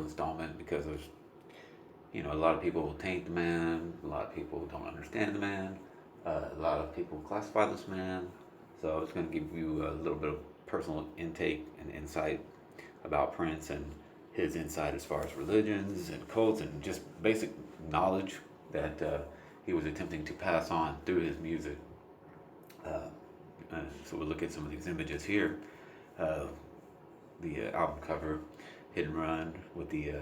installment because there's, a lot of people taint the man, a lot of people don't understand the man, a lot of people classify this man. So I was going to give you a little bit of personal intake and insight about Prince and his insight as far as religions and cults and just basic knowledge that he was attempting to pass on through his music. Uh, so we'll look at some of these images here. Uh, the album cover, Hit and Run, with the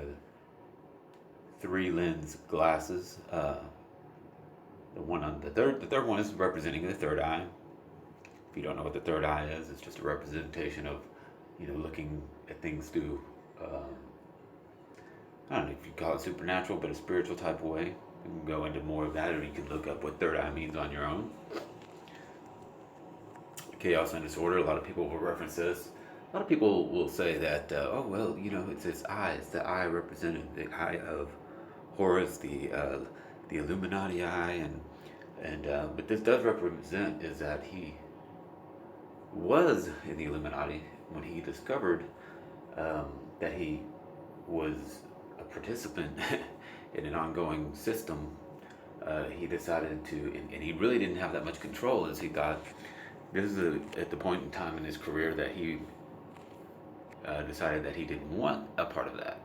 three lens glasses. The third one is representing the third eye. If you don't know what the third eye is, it's just a representation of, looking at things through. I don't know if you call it supernatural, but a spiritual type of way. You can go into more of that, or you can look up what third eye means on your own. Chaos and disorder. A lot of people will reference this. A lot of people will say that, oh well, it's its eye. It's the eye represented, the eye of Horus, the Illuminati eye, and but this does represent is that he was in the Illuminati when he discovered that he was a participant in an ongoing system. He decided to, and he really didn't have that much control as he thought. This is at the point in time in his career that he decided that he didn't want a part of that.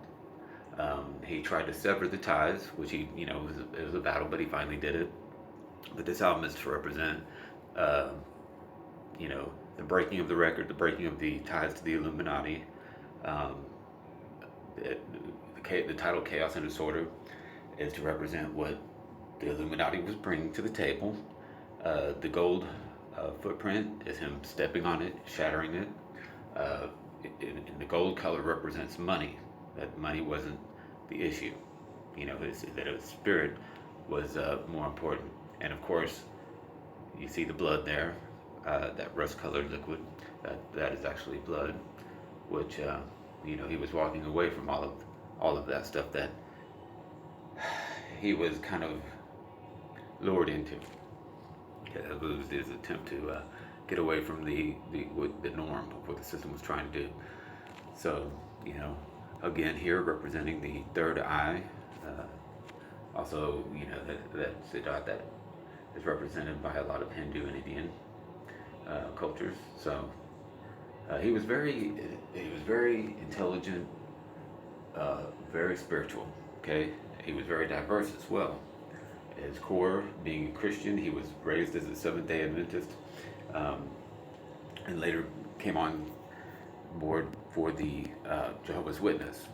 He tried to sever the ties, which it was a battle, but he finally did it. But this album is to represent, uh, the breaking of the record, the breaking of the ties to the Illuminati. Um, the title Chaos and Disorder is to represent what the Illuminati was bringing to the table. The gold footprint is him stepping on it, shattering it. Uh, and the gold color represents money. That money wasn't the issue. That his spirit was more important. And of course, you see the blood there, that rust-colored liquid. That is actually blood, which he was walking away from all of that stuff that he was kind of lured into. It was his attempt to get away from the norm of what the system was trying to do. So, again here representing the third eye. Also, that's a dot that is represented by a lot of Hindu and Indian cultures. So he was very intelligent, very spiritual. Okay, he was very diverse as well. At his core, being a Christian, he was raised as a Seventh-day Adventist, um, and later came on board for the Jehovah's Witness,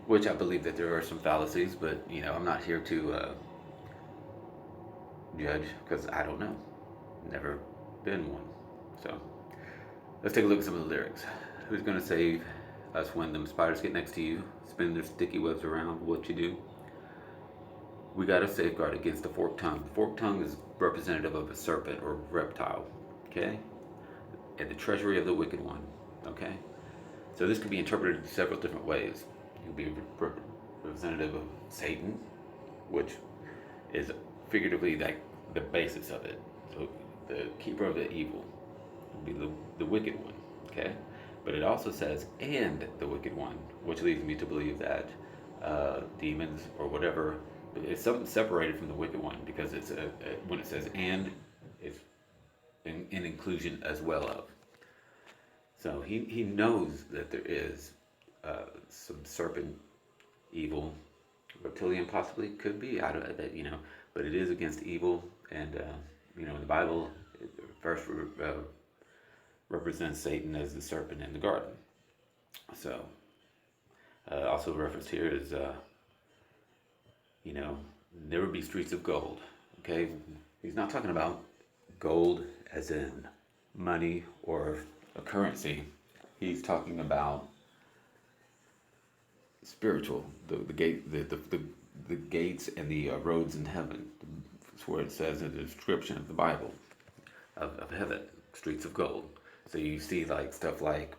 which I believe that there are some fallacies, but I'm not here to judge because I don't know, never been one. So let's take a look at some of the lyrics. Who's gonna save us when them spiders get next to you, spin their sticky webs around? What you do? We got to safeguard against the forked tongue. The forked tongue is representative of a serpent or reptile, okay? And the treasury of the wicked one, okay? So this could be interpreted in several different ways. It could be representative of Satan, which is figuratively like the basis of it. So the keeper of the evil would be the wicked one, okay? But it also says, and the wicked one, which leads me to believe that demons or whatever, it's something separated from the wicked one, because it's when it says and, it's in inclusion as well of. So he knows that there is some serpent evil, reptilian possibly could be. I don't that but it is against evil, and in the Bible, it first represents Satan as the serpent in the garden. So also referenced here is there would be streets of gold. Okay, he's not talking about gold as in money or a currency. He's talking about spiritual, the gates and the roads in heaven. That's where it says in the description of the Bible of heaven, streets of gold. So you see like stuff like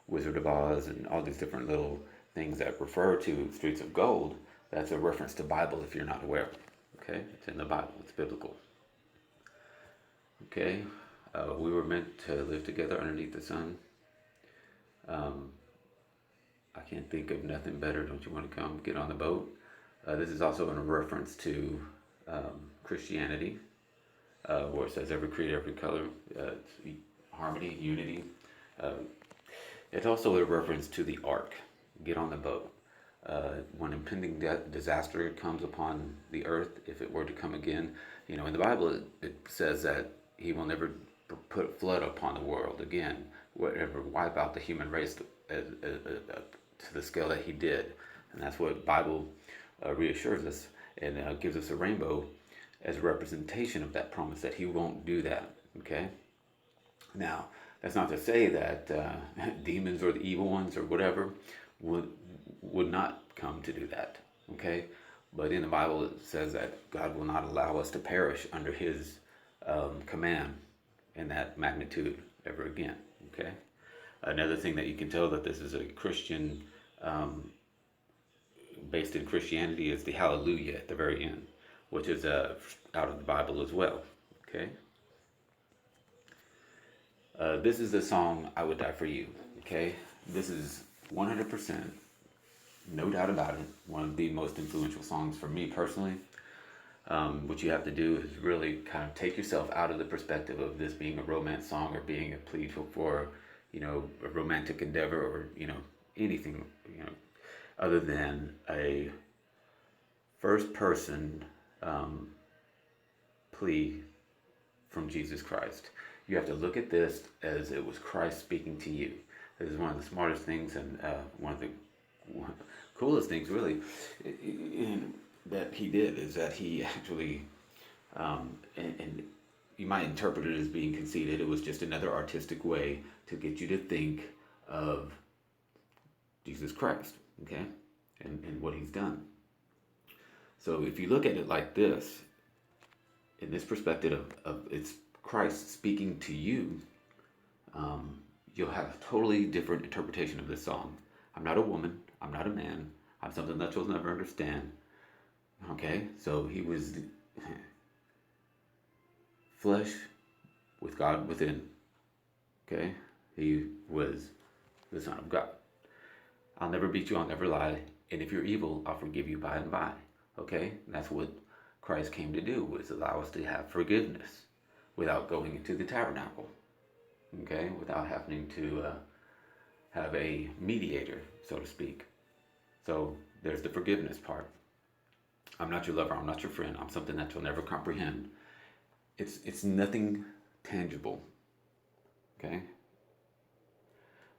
Wizard of Oz and all these different little things that refer to streets of gold. That's a reference to Bible if you're not aware. Okay, it's in the Bible. It's biblical. Okay, we were meant to live together underneath the sun. I can't think of nothing better. Don't you want to come get on the boat? This is also in a reference to Christianity, where it says every creed, every color, harmony, unity. Uh, it's also a reference to the ark. Get on the boat. When impending disaster comes upon the earth, if it were to come again, in the Bible it says that He will never put flood upon the world again, whatever, wipe out the human race to the scale that He did, and that's what Bible reassures us and gives us a rainbow as a representation of that promise that He won't do that. Okay, now that's not to say that demons or the evil ones or whatever would not come to do that. Okay, but in the Bible it says that God will not allow us to perish under His command in that magnitude ever again. Okay, another thing that you can tell that this is a Christian, based in Christianity, is the Hallelujah at the very end, which is out of the Bible as well. Okay, this is the song "I Would Die for You." Okay, this is 100%, no doubt about it, one of the most influential songs for me personally. What you have to do is really kind of take yourself out of the perspective of this being a romance song or being a plea for a romantic endeavor or, anything, other than a first person plea from Jesus Christ. You have to look at this as it was Christ speaking to you. This is one of the smartest things and one of the coolest things, really, that He did, is that He actually, and you might interpret it as being conceited. It was just another artistic way to get you to think of Jesus Christ, okay, and what He's done. So if you look at it like this, in this perspective of it's Christ speaking to you, you'll have a totally different interpretation of this song. I'm not a woman. I'm not a man. I'm something that you'll never understand. Okay, so He was flesh with God within. Okay, He was the Son of God. I'll never beat you. I'll never lie. And if you're evil, I'll forgive you by and by. Okay, that's what Christ came to do, was allow us to have forgiveness without going into the tabernacle. Okay, without having to have a mediator, so to speak. So there's the forgiveness part. I'm not your lover. I'm not your friend. I'm something that you'll never comprehend. It's nothing tangible. Okay?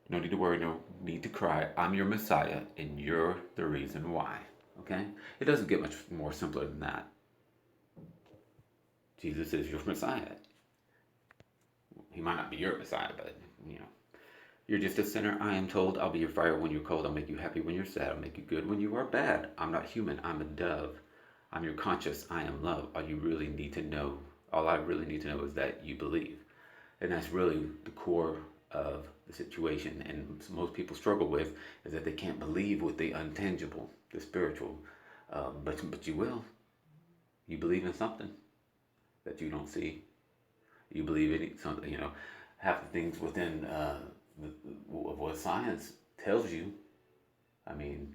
No need to worry. No need to cry. I'm your Messiah, and you're the reason why. Okay? It doesn't get much more simpler than that. Jesus is your Messiah. He might not be your Messiah, but, You're just a sinner, I am told. I'll be your fire when you're cold. I'll make you happy when you're sad. I'll make you good when you are bad. I'm not human. I'm a dove. I'm your conscience. I am love. All I really need to know is that you believe. And that's really the core of the situation. And most people struggle with is that they can't believe with the untangible, the spiritual. But you will. You believe in something that you don't see. You believe in something, half the things within of what science tells you. I mean,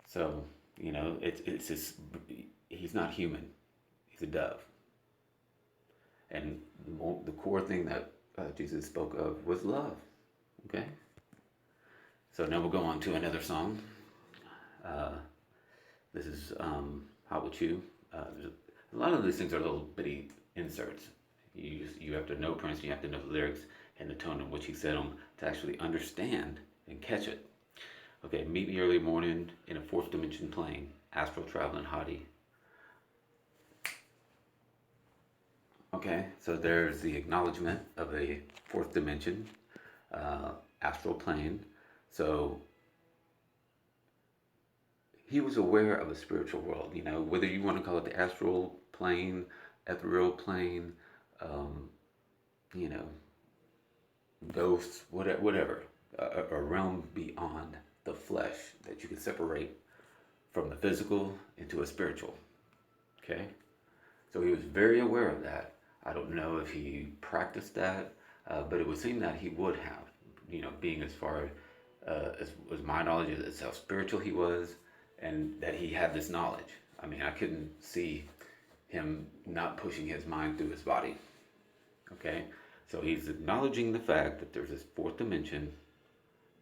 so, it's just, He's not human. He's a dove. And the core thing that Jesus spoke of was love. Okay? So now we'll go on to another song. This is How About You? A lot of these things are little bitty inserts. You have to know Prince, you have to know the lyrics and the tone in which he said them to actually understand and catch it. Okay, meet me early morning in a fourth dimension plane, astral traveling hottie. Okay, so there's the acknowledgement of a fourth dimension, astral plane. So he was aware of a spiritual world, whether you want to call it the astral plane, ethereal plane, ghosts, whatever, a realm beyond the flesh that you can separate from the physical into a spiritual. Okay, so he was very aware of that. I don't know if he practiced that, but it would seem that he would have, being as far was my knowledge is how spiritual he was, and that he had this knowledge. I mean, I couldn't see him not pushing his mind through his body. Okay, so he's acknowledging the fact that there's this fourth dimension,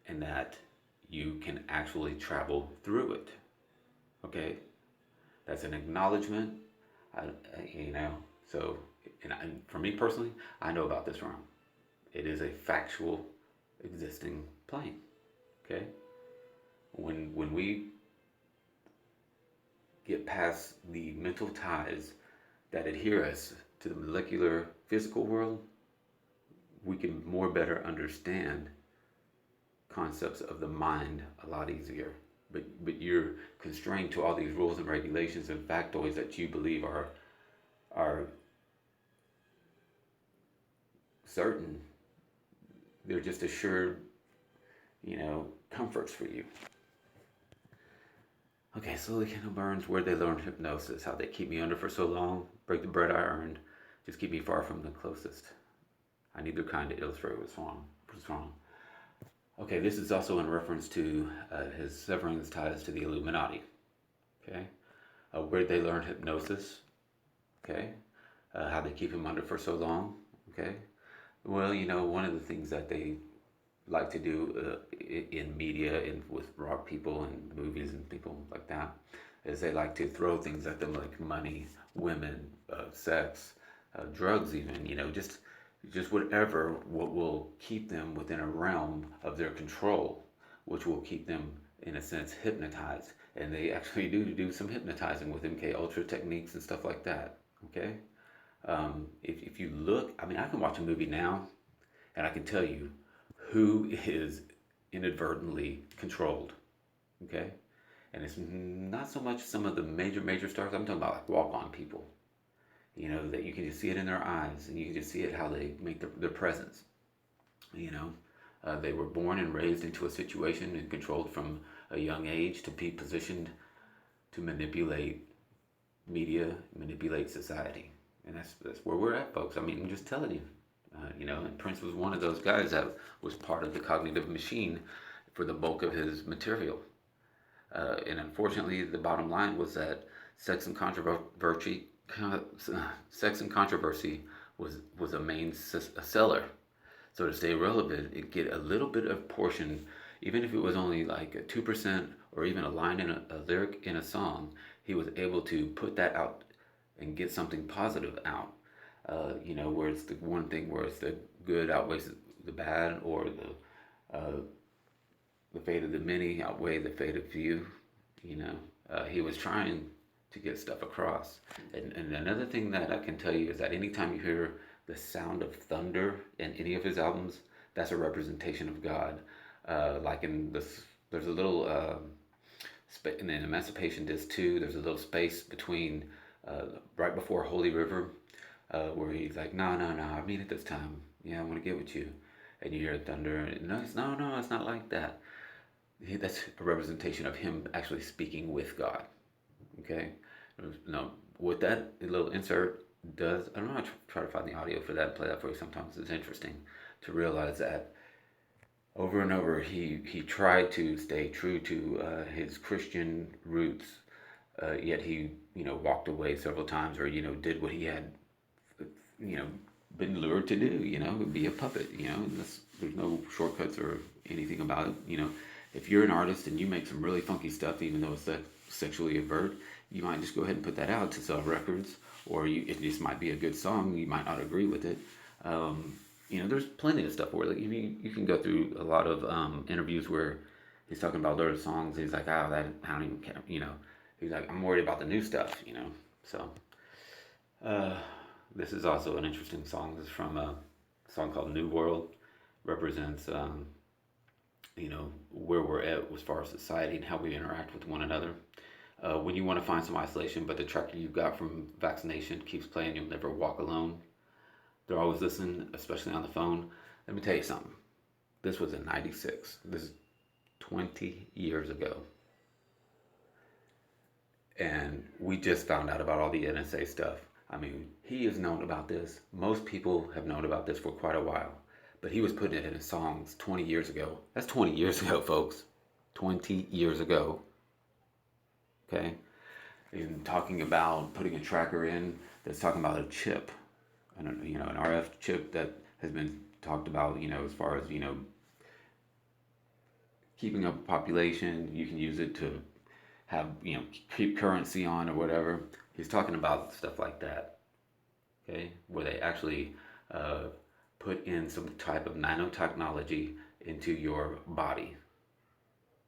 and that you can actually travel through it. Okay, that's an acknowledgement. You know, so and for me personally, I know about this realm. It is a factual, existing plane. Okay, when we get past the mental ties that adhere us to the molecular physical world, we can more better understand concepts of the mind a lot easier. But you're constrained to all these rules and regulations and factoids that you believe are certain. They're just assured, comforts for you. Okay, slowly candle burns. Where they learn hypnosis, how they keep me under for so long, break the bread I earned, just keep me far from the closest. I need their kind to illustrate what's wrong. Okay, this is also in reference to his severing his ties to the Illuminati. Okay, where they learn hypnosis. Okay, how they keep him under for so long. Okay, well, one of the things that they like to do in media and with rock people and movies and people like that is they like to throw things at them like money, women, sex, drugs, even, just whatever what will keep them within a realm of their control, which will keep them in a sense hypnotized. And they actually do some hypnotizing with MK Ultra techniques and stuff like that. Okay, if you look, I mean, I can watch a movie now and I can tell you who is inadvertently controlled. Okay, and it's not so much some of the major stars. I'm talking about like walk-on people. That you can just see it in their eyes, and you can just see it how they make their presence. They were born and raised into a situation and controlled from a young age to be positioned to manipulate media, manipulate society, and that's where we're at, folks. I mean, I'm just telling you. And Prince was one of those guys that was part of the cognitive machine for the bulk of his material. And unfortunately, the bottom line was that sex and controversy was a main seller. So to stay relevant, it get a little bit of portion, even if it was only like a 2% or even a line in a lyric in a song, he was able to put that out and get something positive out. Where it's the one thing where it's the good outweighs the bad, or the fate of the many outweigh the fate of few. He was trying to get stuff across. And another thing that I can tell you is that anytime you hear the sound of thunder in any of his albums, that's a representation of God. Like in this, there's a little in the Emancipation Disc 2, there's a little space between right before Holy River, where he's like, no, I mean it this time. Yeah, I want to get with you. And you hear thunder. And no, it's not like that. That's a representation of him actually speaking with God. Okay? Now, what that little insert does, I don't know, I try to find the audio for that and play that for you sometimes. It's interesting to realize that over and over he tried to stay true to his Christian roots, yet he walked away several times, or did what he had been lured to do, be a puppet, and there's no shortcuts or anything about it. If you're an artist and you make some really funky stuff, even though it's sexually overt, you might just go ahead and put that out to sell records, or it just might be a good song. You might not agree with it. There's plenty of stuff where like you can go through a lot of interviews where he's talking about other songs. He's like, that I don't even care. He's like, I'm worried about the new stuff. So. This is also an interesting song. This is from a song called New World. Represents, where we're at as far as society and how we interact with one another. When you want to find some isolation, but the tracker you got from vaccination keeps playing, you'll never walk alone. They're always listening, especially on the phone. Let me tell you something. This was in 96. This is 20 years ago. And we just found out about all the NSA stuff. I mean, he has known about this. Most people have known about this for quite a while. but he was putting it in his songs 20 years ago. That's 20 years ago, folks. 20 years ago. Okay? And talking about putting a tracker in that's talking about a chip, an RF chip that has been talked about, as far as, keeping up a population. You can use it to have, keep currency on or whatever. He's talking about stuff like that, okay, where they actually uh, put in some type of nanotechnology into your body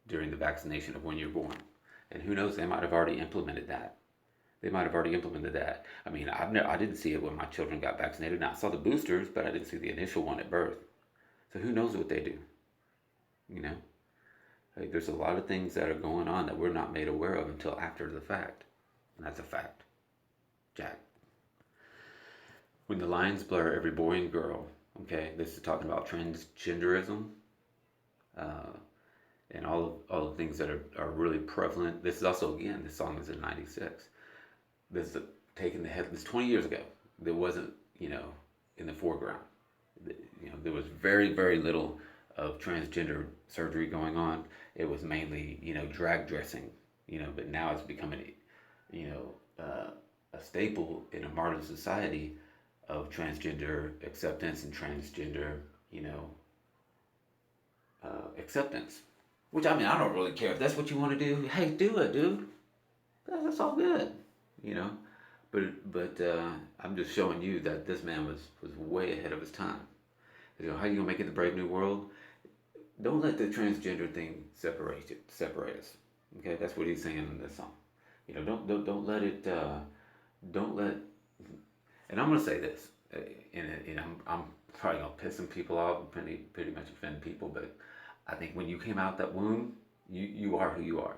during the vaccination of when you're born. And who knows, they might have already implemented that. They might have already implemented that. I mean, I didn't see it when my children got vaccinated. Now, I saw the boosters, but I didn't see the initial one at birth. So who knows what they do, you know? Like, there's a lot of things that are going on that we're not made aware of until after the fact. And that's a fact. Jack. When the lines blur, every boy and girl, okay, this is talking about transgenderism, uh, and all the things that are really prevalent. This is also, again, this song is in 96. This is taking the head, this 20 years ago. There wasn't, in the foreground. There was very, very little of transgender surgery going on. It was mainly, drag dressing, but now it's becoming, a staple in a modern society of transgender acceptance and transgender, acceptance. Which, I mean, I don't really care if that's what you want to do. Hey, do it, dude. That's all good, you know. But I'm just showing you that this man was way ahead of his time. How you gonna make it the brave new world? Don't let the transgender thing separate us. Okay, that's what he's saying in this song. Don't let it. Don't let. And I'm gonna say this, and I'm probably gonna piss some people off and pretty much offend people, but I think when you came out that womb, you are who you are.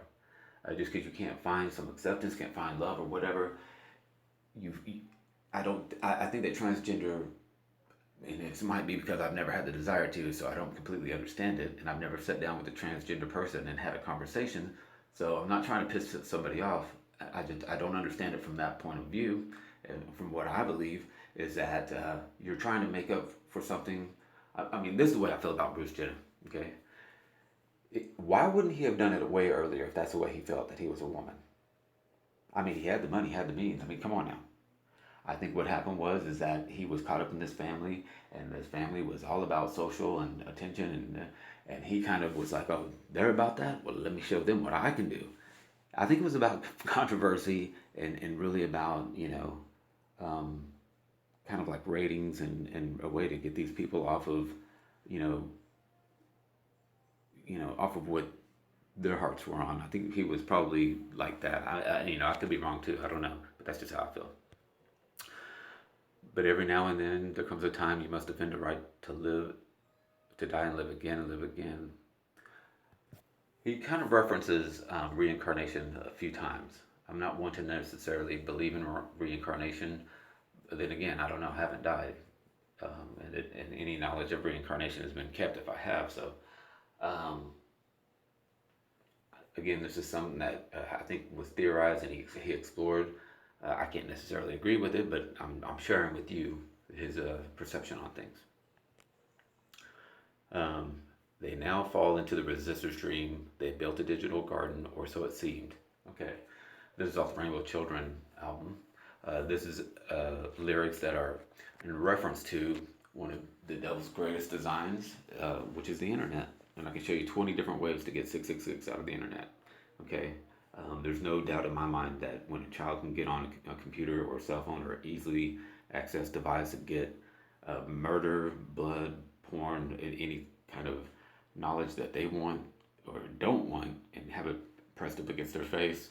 Just because you can't find some acceptance, can't find love or whatever, you I think that transgender, and it might be because I've never had the desire to, so I don't completely understand it, and I've never sat down with a transgender person and had a conversation, so I'm not trying to piss somebody off. I don't understand it from that point of view, and from what I believe is that you're trying to make up for something. I mean, this is the way I feel about Bruce Jenner. Okay, why wouldn't he have done it way earlier if that's the way he felt that he was a woman? I mean, he had the money, he had the means. I mean, come on now. I think what happened is that he was caught up in this family, and this family was all about social and attention, and he kind of was like, oh, they're about that. Well, let me show them what I can do. I think it was about controversy and really about kind of like ratings and a way to get these people off of you know off of what their hearts were on. I think he was probably like that. I could be wrong too. I don't know, but that's just how I feel. But every now and then there comes a time you must defend the right to live, to die and live again and live again. He kind of references reincarnation a few times. I'm not one to necessarily believe in reincarnation. But then again, I don't know. I haven't died, and any knowledge of reincarnation has been kept if I have. So, um, again, this is something that I think was theorized and he explored. I can't necessarily agree with it, but I'm sharing with you his perception on things. They now fall into the resistor's dream. They built a digital garden, or so it seemed. Okay, this is off the Rainbow Children album. This is lyrics that are in reference to one of the devil's greatest designs, which is the internet. And I can show you 20 different ways to get 666 out of the internet. Okay, there's no doubt in my mind that when a child can get on a computer or a cell phone or easily access device and get murder, blood, porn, and any kind of knowledge that they want or don't want and have it pressed up against their face,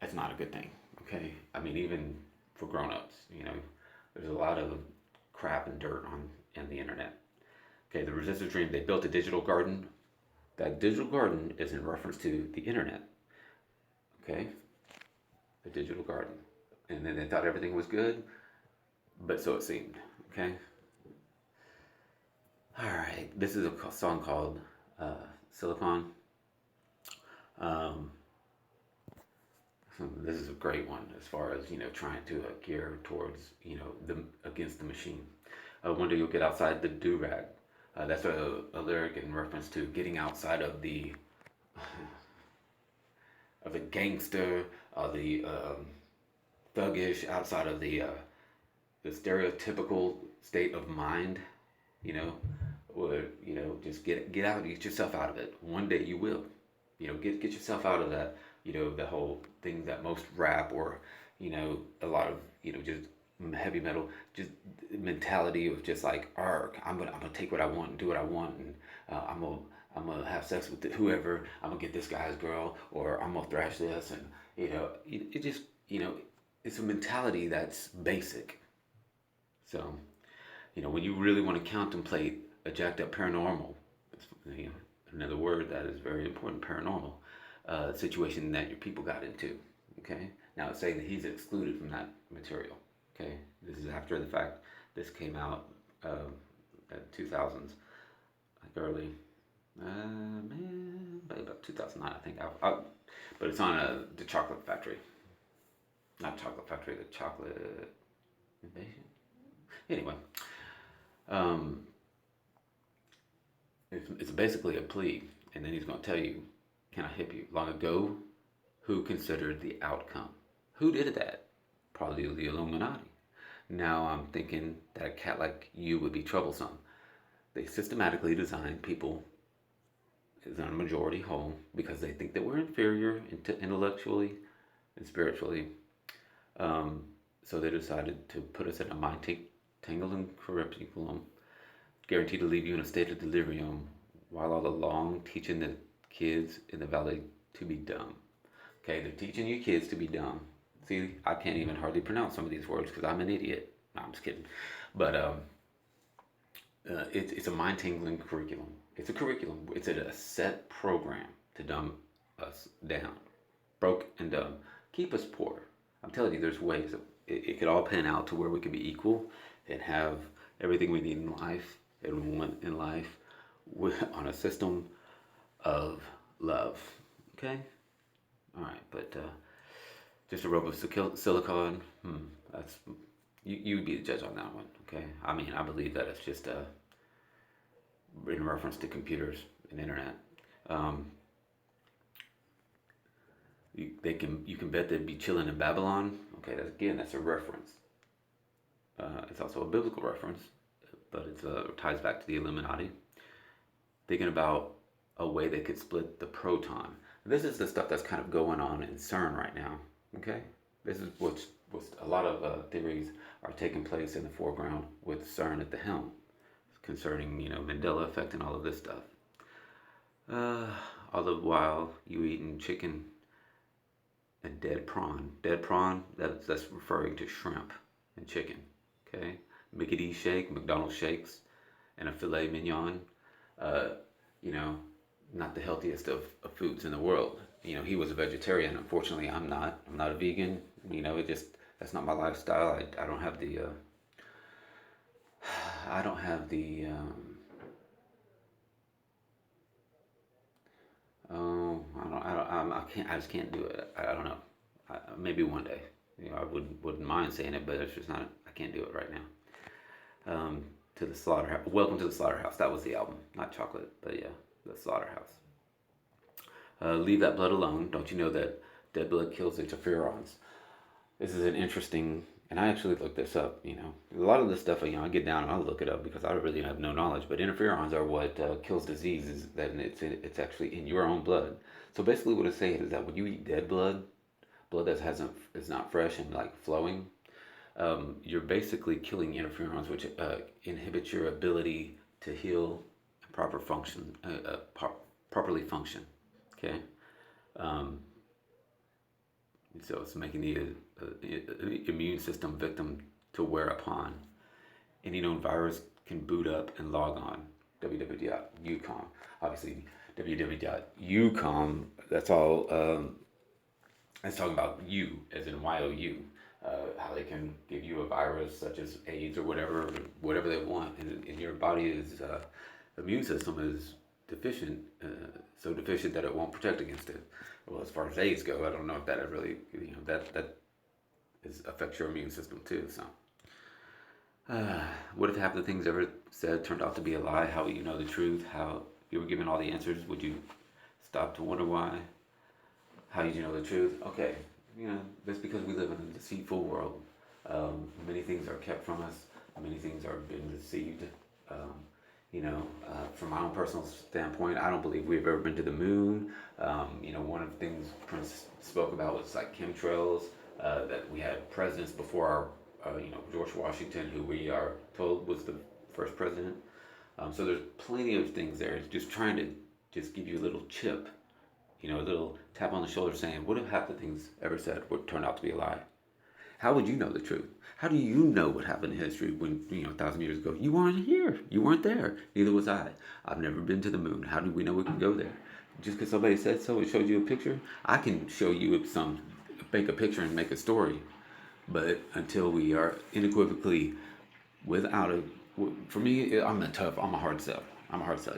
that's not a good thing. Okay, I mean, even for grown-ups, there's a lot of crap and dirt on the internet. Okay, the resistor dream, they built a digital garden. That digital garden is in reference to the internet. Okay, a digital garden. And then they thought everything was good, but so it seemed. Okay. All right, this is a song called Silicon. Um, this is a great one as far as trying to gear towards the against the machine. One day you'll get outside the do rag. That's a lyric in reference to getting outside of the gangster, or the thuggish, outside of the stereotypical state of mind, you know, or just get out, get yourself out of it. One day you will, get yourself out of that, the whole thing that most rap, or a lot of just heavy metal, just mentality of just like, arg, I'm gonna take what I want and do what I want, and I'm gonna have sex with whoever, I'm gonna get this guy's girl, or I'm gonna thrash this, and it just it's a mentality that's basic. So when you really want to contemplate a jacked up paranormal, it's, another word that is very important, paranormal situation that your people got into. Okay, now it's saying that he's excluded from that material. Okay, this is after the fact. This came out at 2000s, like early, man, by about 2009, I think. But it's on the Chocolate Factory, not Chocolate Factory, the Chocolate Invasion. Anyway, um, it's basically a plea, and then he's going to tell you, can I help you? Long ago, who considered the outcome? Who did that? Probably the Illuminati. Now I'm thinking that a cat like you would be troublesome. They systematically design people as a majority whole because they think that we're inferior intellectually and spiritually. So they decided to put us in a mind tangled and curriculum, guaranteed to leave you in a state of delirium, while all along teaching the kids in the valley to be dumb. Okay, they're teaching you kids to be dumb. See, I can't even hardly pronounce some of these words because I'm an idiot. No, I'm just kidding. But it's a mind tingling curriculum. It's a curriculum. It's a set program to dumb us down, broke and dumb, keep us poor. I'm telling you, there's ways that it could all pan out to where we could be equal and have everything we need in life and want in life on a system of love. Okay? All right, but just a rope of silicon. That's you'd be the judge on that one. Okay? I mean, I believe that it's just in reference to computers and internet. You can bet they'd be chilling in Babylon. Okay, that's a reference. It's also a biblical reference, but it ties back to the Illuminati. Thinking about a way they could split the proton. This is the stuff that's kind of going on in CERN right now. Okay, this is what's a lot of theories are taking place in the foreground with CERN at the helm, concerning Mandela effect and all of this stuff. All the while you eating chicken and dead prawn. Dead prawn, that's referring to shrimp and chicken. Okay, Mickey D's shake, McDonald's shakes, and a filet mignon. Not the healthiest of foods in the world. He was a vegetarian. Unfortunately, I'm not. I'm not a vegan. That's not my lifestyle. I don't have the I don't have the I can't. I just can't do it. I don't know. Maybe one day. I wouldn't mind saying it, but it's just not. I can't do it right now. To the slaughterhouse. Welcome to the slaughterhouse. That was the album, not chocolate, but yeah, the slaughterhouse. Leave that blood alone. Don't you know that dead blood kills interferons? This is an interesting, and I actually looked this up. A lot of this stuff, I get down and I look it up because I really have no knowledge. But interferons are what kills diseases. That it's actually in your own blood. So basically, what it's saying is that when you eat dead blood that is not fresh and like flowing, you're basically killing interferons, which inhibits your ability to heal and properly function. Okay. So it's making the immune system victim to wear upon. Any known virus can boot up and log on. www.ucom. Obviously, www.ucom. That's all. That's talking about you, as in YOU. How they can give you a virus such as AIDS or whatever they want, and your body's immune system is deficient, so deficient that it won't protect against it. Well, as far as AIDS go, I don't know if that really, that affects your immune system too. So, Uh, what if half the things ever said turned out to be a lie? How would you know the truth? How if you were given all the answers, would you stop to wonder why? How did you know the truth? Okay, that's because we live in a deceitful world. Many things are kept from us. Many things are being deceived. Um, from my own personal standpoint, I don't believe we've ever been to the moon. One of the things Prince spoke about was like chemtrails. That we had presidents before our, George Washington, who we are told was the first president. So there's plenty of things there. It's just trying to just give you a little chip, a little tap on the shoulder saying, what if half the things ever said would turn out to be a lie? How would you know the truth? How do you know what happened in history when, 1,000 years ago? You weren't here. You weren't there. Neither was I. I've never been to the moon. How do we know we can go there? Just because somebody said so and showed you a picture? I can show you make a picture and make a story. But until we are unequivocally without a, for me, I'm a hard sell. I'm a hard sell.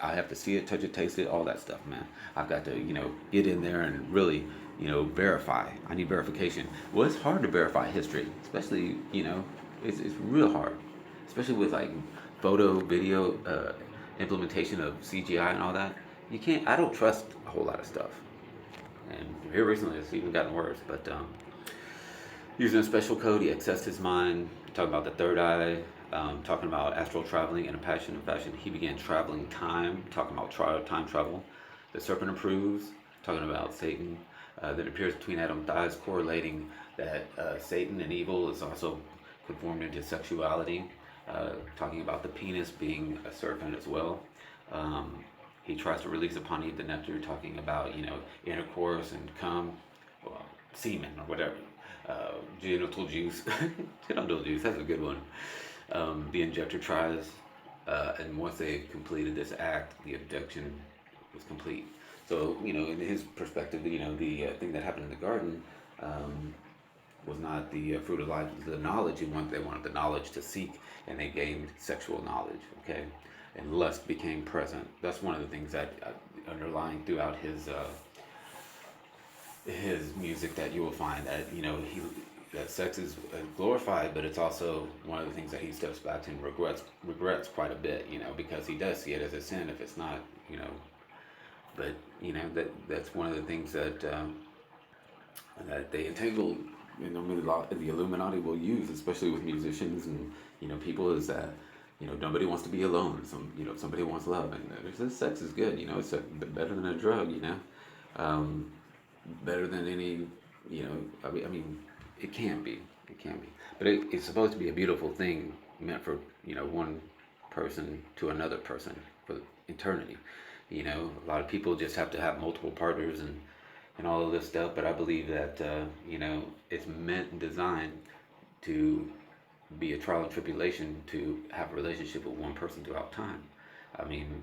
I have to see it, touch it, taste it, all that stuff, man. I've got to, get in there and really, verify. I need verification. Well, it's hard to verify history, especially, it's real hard, especially with like photo, video, implementation of CGI and all that. I don't trust a whole lot of stuff. And here recently, it's even gotten worse. But using a special code, he accessed his mind, talking about the third eye, talking about astral traveling and a passion of fashion. He began traveling time, talking about time travel. The serpent approves, talking about Satan. That appears between Adam's thighs, correlating that Satan and evil is also conformed into sexuality. Talking about the penis being a serpent as well. He tries to release upon Eve the nectar, talking about, intercourse and cum, well, semen or whatever. Genital juice. Genital juice, that's a good one. The injector tries, and once they completed this act, the abduction was complete. So, in his perspective, the thing that happened in the garden was not the fruit of life, it was the knowledge they wanted the knowledge to seek, and they gained sexual knowledge, okay? And lust became present. That's one of the things that underlying throughout his music, that you will find that that sex is glorified, but it's also one of the things that he steps back to and regrets quite a bit, because he does see it as a sin if it's not, but that's one of the things that they entangle, the Illuminati will use, especially with musicians and people, is that nobody wants to be alone. Somebody wants love, and sex is good. It's better than a drug. Better than any. It can be. It can be, but it's supposed to be a beautiful thing meant for one person to another person for eternity. A lot of people just have to have multiple partners and all of this stuff, but I believe that it's meant and designed to be a trial and tribulation to have a relationship with one person throughout time. I mean,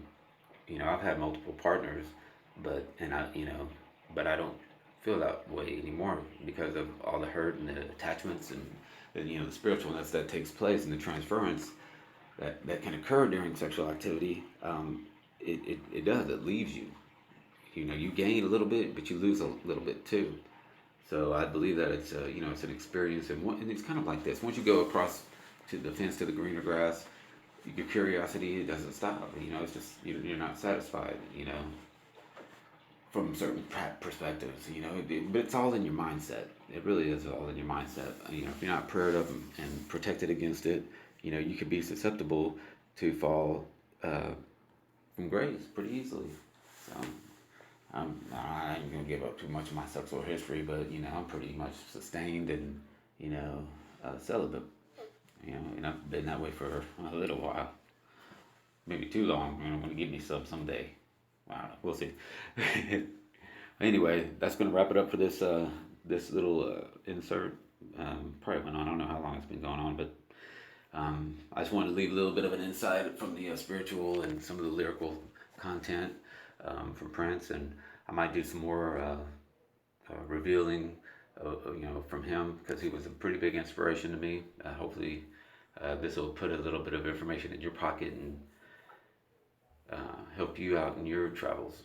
I've had multiple partners, but I don't feel that way anymore because of all the hurt and the attachments and the spiritualness that takes place and the transference that can occur during sexual activity. It does. It leaves you. You gain a little bit, but you lose a little bit too. So I believe that it's it's an experience, and it's kind of like this. Once you go across to the fence to the greener grass, your curiosity doesn't stop. It's just you're not satisfied. From certain perspectives. But it's all in your mindset. It really is all in your mindset. If you're not prayed up and protected against it, you could be susceptible to fall from grace pretty easily. So. I ain't gonna give up too much of my sexual history, but I'm pretty much sustained and celibate. And I've been that way for a little while, maybe too long. I'm gonna give me some someday. Wow, we'll see. Anyway, that's gonna wrap it up for this this little insert. Probably went on. I don't know how long it's been going on, but I just wanted to leave a little bit of an insight from the spiritual and some of the lyrical content from Prince, and I might do some more revealing, from him, because he was a pretty big inspiration to me. Hopefully, this will put a little bit of information in your pocket and help you out in your travels.